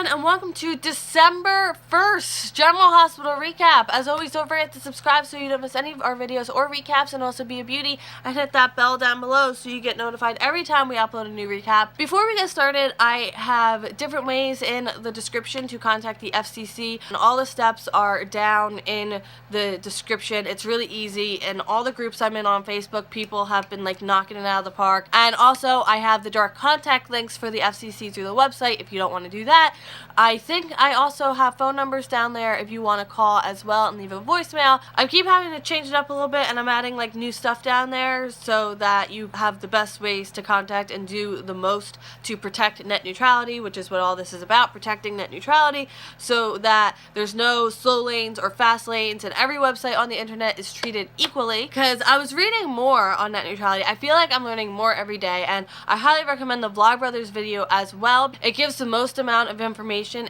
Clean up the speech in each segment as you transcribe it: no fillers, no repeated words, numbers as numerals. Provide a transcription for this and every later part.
everyone, and welcome to December 1st General Hospital Recap. As always, don't forget to subscribe so you don't miss any of our videos or recaps, and also be a beauty and hit that bell down below so you get notified every time we upload a new recap. Before we get started, I have different ways in the description to contact the FCC, and all the steps are down in the description. It's really easy, and all the groups I'm in on Facebook, people have been like knocking it out of the park. And also, I have the direct contact links for the FCC through the website if you don't want to do that. I think I also have phone numbers down there if you want to call as well and leave a voicemail. I keep having to change it up a little bit, and I'm adding like new stuff down there so that you have the best ways to contact and do the most to protect net neutrality, which is what all this is about, protecting net neutrality, so that there's no slow lanes or fast lanes, and every website on the internet is treated equally. Because I was reading more on net neutrality, I feel like I'm learning more every day, and I highly recommend the Vlogbrothers video as well. It gives the most amount of information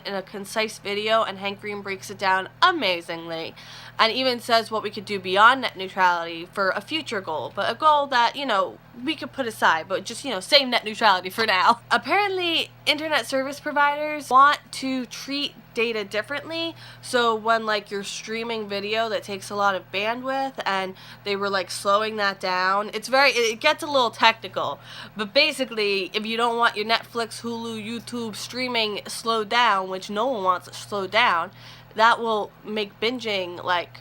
in a concise video, and Hank Green breaks it down amazingly, and even says what we could do beyond net neutrality for a future goal, but a goal that, you know, we could put aside, but just, you know, say net neutrality for now. Apparently, internet service providers want to treat data differently, so when like you're streaming video that takes a lot of bandwidth and they were like slowing that down, it gets a little technical, but basically if you don't want your Netflix, Hulu, YouTube streaming slowed down, which no one wants to slow down, that will make binging like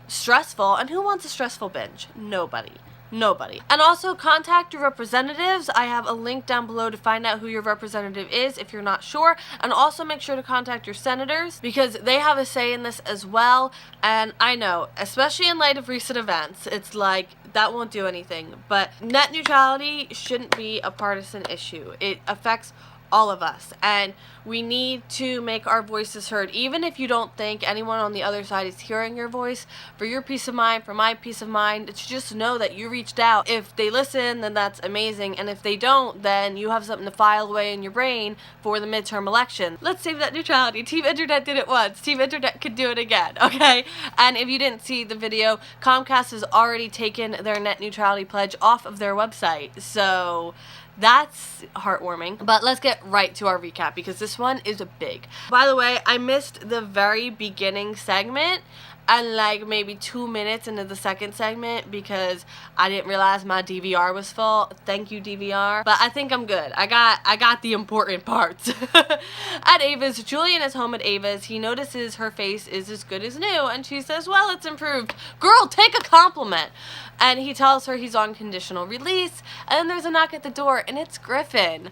stressful, and who wants a stressful binge? Nobody. And also, contact your representatives. I have a link down below to find out who your representative is if you're not sure. And also make sure to contact your senators, because they have a say in this as well. And I know, especially in light of recent events, it's like that won't do anything. But net neutrality shouldn't be a partisan issue. It affects all of us, and we need to make our voices heard, even if you don't think anyone on the other side is hearing your voice. For your peace of mind, for my peace of mind, to just know that you reached out. If they listen, then that's amazing, and if they don't, then you have something to file away in your brain for the midterm election. Let's save that neutrality. Team Internet did it once, Team Internet could do it again, okay? And if you didn't see the video, Comcast has already taken their net neutrality pledge off of their website, so that's heartwarming. But let's get right to our recap, because this one is big. By the way, I missed the very beginning segment and like maybe 2 minutes into the second segment because I didn't realize my DVR was full. Thank you, DVR. But I think I'm good. I got the important parts. At Ava's, Julian is home at Ava's. He notices her face is as good as new, and she says, well, it's improved. Girl, take a compliment. And he tells her he's on conditional release, and then there's a knock at the door, and it's Griffin.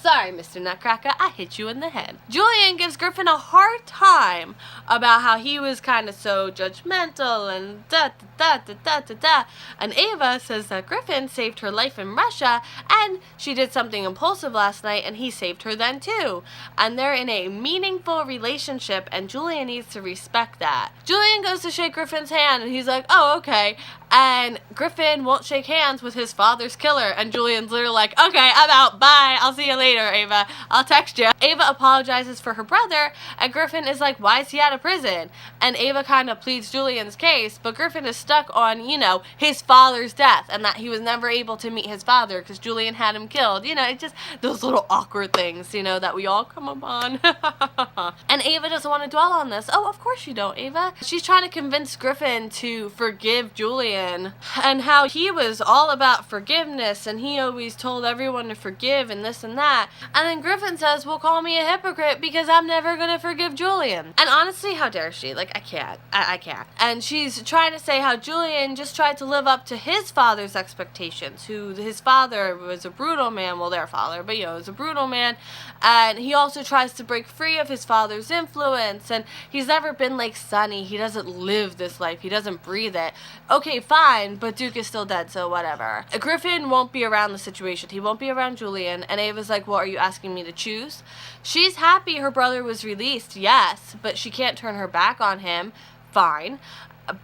Sorry, Mr. Nutcracker, I hit you in the head. Julian gives Griffin a hard time about how he was kind of so judgmental and da-da-da-da-da-da-da. And Ava says that Griffin saved her life in Russia, and she did something impulsive last night, and he saved her then too. And they're in a meaningful relationship, and Julian needs to respect that. Julian goes to shake Griffin's hand, and he's like, oh, okay. And Griffin won't shake hands with his father's killer, and Julian's literally like, okay, I'm out, bye, I'll see you later, Ava, I'll text you. Ava apologizes for her brother, and Griffin is like, why is he out of prison? And Ava kind of pleads Julian's case, but Griffin is stuck on, you know, his father's death, and that he was never able to meet his father because Julian had him killed. You know, it's just those little awkward things, you know, that we all come upon. And Ava doesn't want to dwell on this. Oh, of course you don't, Ava. She's trying to convince Griffin to forgive Julian, and how he was all about forgiveness, and he always told everyone to forgive and this and that. And then Griffin says, well, call me a hypocrite because I'm never gonna forgive Julian. And honestly, how dare she? Like, I can't. I can't. And she's trying to say how Julian just tried to live up to his father's expectations, who his father was a brutal man, well, their father, but you know, was a brutal man, and he also tries to break free of his father's influence, and he's never been like Sonny. He doesn't live this life. He doesn't breathe it. Okay, fine, but Duke is still dead, so whatever. Griffin won't be around the situation. He won't be around Julian, and Ava's like, well, are you asking me to choose? She's happy her brother was released, yes, but she can't turn her back on him. Fine.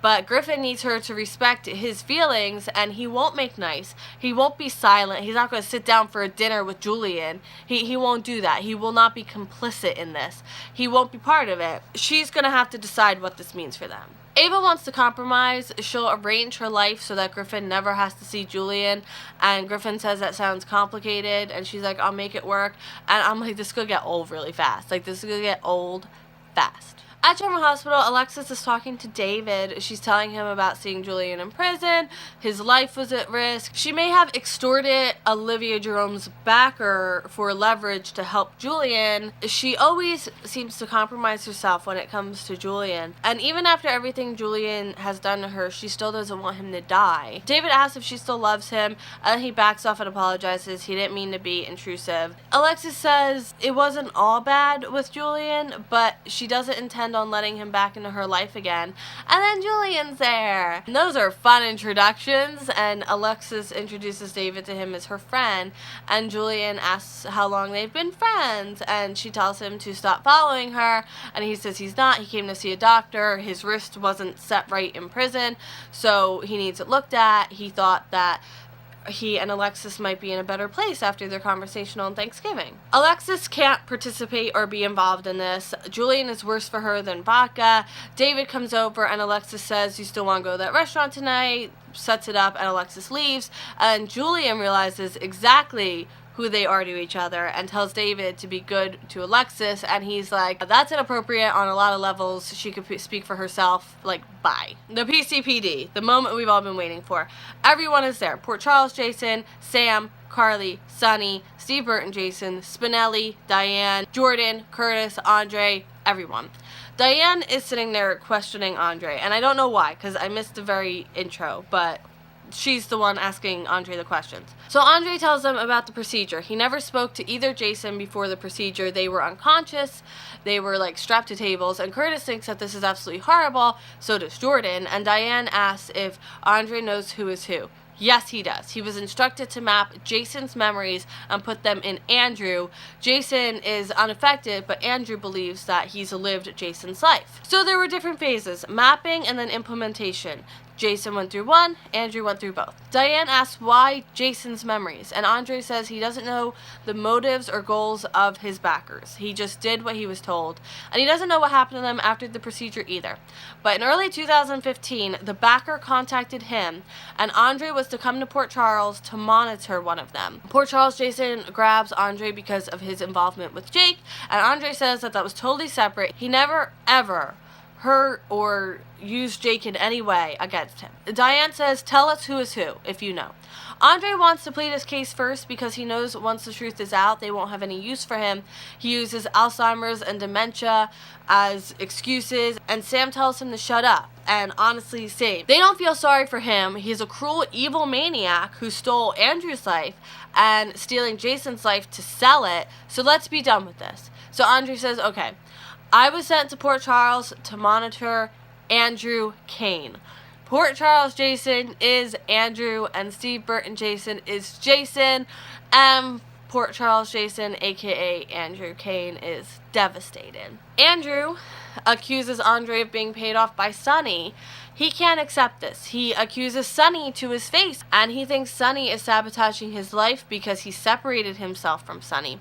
But Griffin needs her to respect his feelings, and he won't make nice. He won't be silent. He's not going to sit down for a dinner with Julian. He won't do that. He will not be complicit in this. He won't be part of it. She's going to have to decide what this means for them. Ava wants to compromise. She'll arrange her life so that Griffin never has to see Julian. And Griffin says that sounds complicated. And she's like, I'll make it work. And I'm like, this could get old really fast. Like, this is going to get old fast. At General Hospital, Alexis is talking to David. She's telling him about seeing Julian in prison. His life was at risk. She may have extorted Olivia Jerome's backer for leverage to help Julian. She always seems to compromise herself when it comes to Julian. And even after everything Julian has done to her, she still doesn't want him to die. David asks if she still loves him, and he backs off and apologizes. He didn't mean to be intrusive. Alexis says it wasn't all bad with Julian, but she doesn't intend on letting him back into her life again. And then Julian's there. And those are fun introductions, and Alexis introduces David to him as her friend, and Julian asks how long they've been friends, and she tells him to stop following her, and he says he's not. He came to see a doctor. His wrist wasn't set right in prison, so he needs it looked at. He thought that he and Alexis might be in a better place after their conversation on Thanksgiving. Alexis can't participate or be involved in this. Julian is worse for her than vodka. David comes over and Alexis says, you still want to go to that restaurant tonight? Sets it up and Alexis leaves. And Julian realizes exactly who they are to each other and tells David to be good to Alexis, and he's like, that's inappropriate on a lot of levels. She could speak for herself, like, bye. The PCPD, the moment we've all been waiting for. Everyone is there. Port Charles Jason, Sam, Carly, Sonny, Steve Burton Jason, Spinelli, Diane, Jordan, Curtis, Andre, everyone. Diane is sitting there questioning Andre, and I don't know why, because I missed the very intro, but she's the one asking Andre the questions. So Andre tells them about the procedure. He never spoke to either Jason before the procedure. They were unconscious. They were like strapped to tables. And Curtis thinks that this is absolutely horrible. So does Jordan. And Diane asks if Andre knows who is who. Yes, he does. He was instructed to map Jason's memories and put them in Andrew. Jason is unaffected, but Andrew believes that he's lived Jason's life. So there were different phases, mapping and then implementation. Jason went through one, Andrew went through both. Diane asks why Jason's memories, and Andre says he doesn't know the motives or goals of his backers. He just did what he was told, and he doesn't know what happened to them after the procedure either. But in early 2015, the backer contacted him, and Andre was to come to Port Charles to monitor one of them. Port Charles Jason grabs Andre because of his involvement with Jake, and Andre says that was totally separate. He never, ever hurt or used Jake in any way against him. Diane says, tell us who is who, if you know. Andre wants to plead his case first because he knows once the truth is out, they won't have any use for him. He uses Alzheimer's and dementia as excuses, and Sam tells him to shut up. And honestly, same. They don't feel sorry for him. He's a cruel, evil maniac who stole Andrew's life and stealing Jason's life to sell it, so let's be done with this. So Andre says, okay, I was sent to Port Charles to monitor Andrew Kane. Port Charles Jason is Andrew, and Steve Burton Jason is Jason, and Port Charles Jason, aka Andrew Kane, is devastated. Andrew accuses Andre of being paid off by Sonny. He can't accept this. He accuses Sonny to his face, and he thinks Sonny is sabotaging his life because he separated himself from Sonny.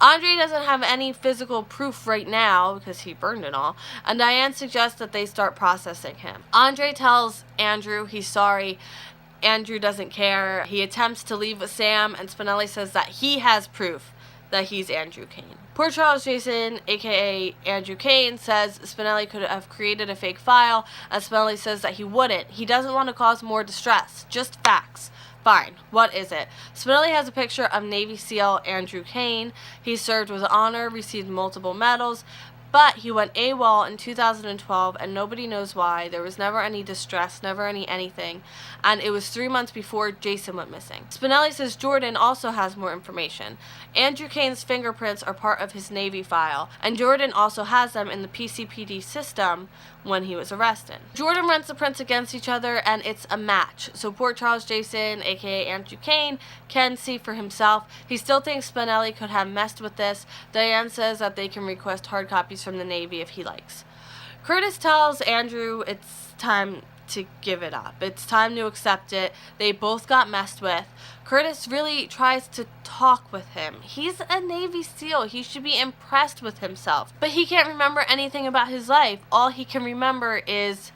Andre doesn't have any physical proof right now because he burned it all, and Diane suggests that they start processing him. Andre tells Andrew he's sorry. Andrew doesn't care. He attempts to leave with Sam, and Spinelli says that he has proof that he's Andrew Kane. Port Charles Jason, aka Andrew Kane, says Spinelli could have created a fake file, and Spinelli says that he wouldn't. He doesn't want to cause more distress, just facts. Fine, what is it? Spinelli has a picture of Navy SEAL Andrew Kane. He served with honor, received multiple medals, but he went AWOL in 2012, and nobody knows why. There was never any distress, never any anything, and it was 3 months before Jason went missing. Spinelli says Jordan also has more information. Andrew Kane's fingerprints are part of his Navy file, and Jordan also has them in the PCPD system when he was arrested. Jordan runs the prints against each other, and it's a match. So Port Charles Jason, aka Andrew Kane, can see for himself. He still thinks Spinelli could have messed with this. Diane says that they can request hard copies from the Navy if he likes. Curtis tells Andrew it's time to give it up. It's time to accept it. They both got messed with. Curtis really tries to talk with him. He's a Navy SEAL. He should be impressed with himself. But he can't remember anything about his life. All he can remember is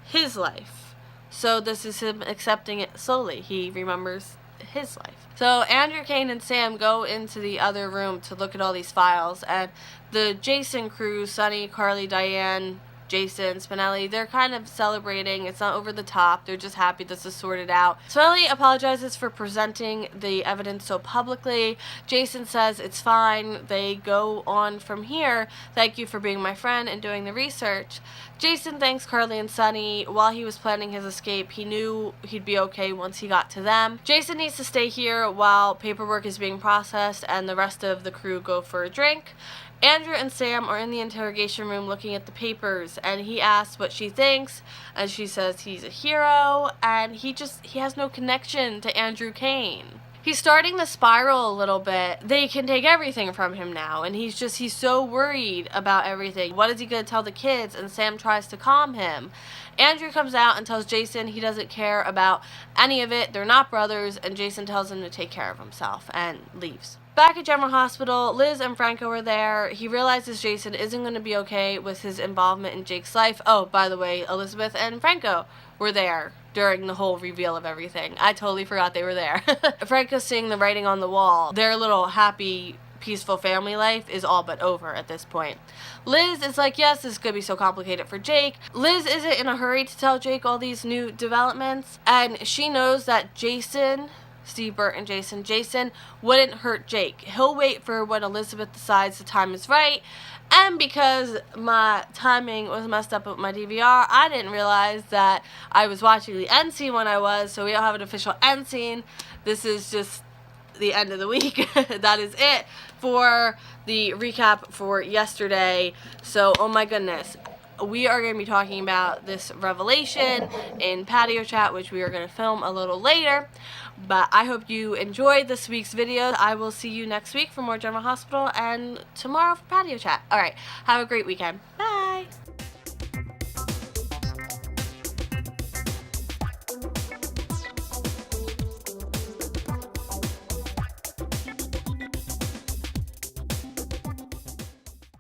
his life. So this is him accepting it slowly. He remembers his life. So Andrew, Kane, and Sam go into the other room to look at all these files, and the Jason crew, Sonny, Carly, Diane, Jason, Spinelli, they're kind of celebrating. It's not over the top. They're just happy this is sorted out. Spinelli apologizes for presenting the evidence so publicly. Jason says it's fine. They go on from here. Thank you for being my friend and doing the research. Jason thanks Carly and Sonny. While he was planning his escape, he knew he'd be okay once he got to them. Jason needs to stay here while paperwork is being processed and the rest of the crew go for a drink. Andrew and Sam are in the interrogation room looking at the papers, and he asks what she thinks, and she says he's a hero, and he has no connection to Andrew Kane. He's starting to spiral a little bit. They can take everything from him now, and he's so worried about everything. What is he going to tell the kids? And Sam tries to calm him. Andrew comes out and tells Jason he doesn't care about any of it. They're not brothers, and Jason tells him to take care of himself and leaves. Back at General Hospital, Liz and Franco are there. He realizes Jason isn't going to be okay with his involvement in Jake's life. Oh, by the way, Elizabeth and Franco were there during the whole reveal of everything. I totally forgot they were there. Franco's seeing the writing on the wall. Their little happy, peaceful family life is all but over at this point. Liz is like, yes, this is going to be so complicated for Jake. Liz isn't in a hurry to tell Jake all these new developments, and she knows that Steve, Bert, and Jason wouldn't hurt Jake. He'll wait for when Elizabeth decides the time is right. And because my timing was messed up with my DVR, I didn't realize that I was watching the end scene when I was, so we don't have an official end scene. This is just the end of the week. That is it for the recap for yesterday. So, oh my goodness. We are going to be talking about this revelation in patio chat, which we are going to film a little later. But I hope you enjoyed this week's video. I will see you next week for more General Hospital and tomorrow for patio chat. Alright, have a great weekend. Bye!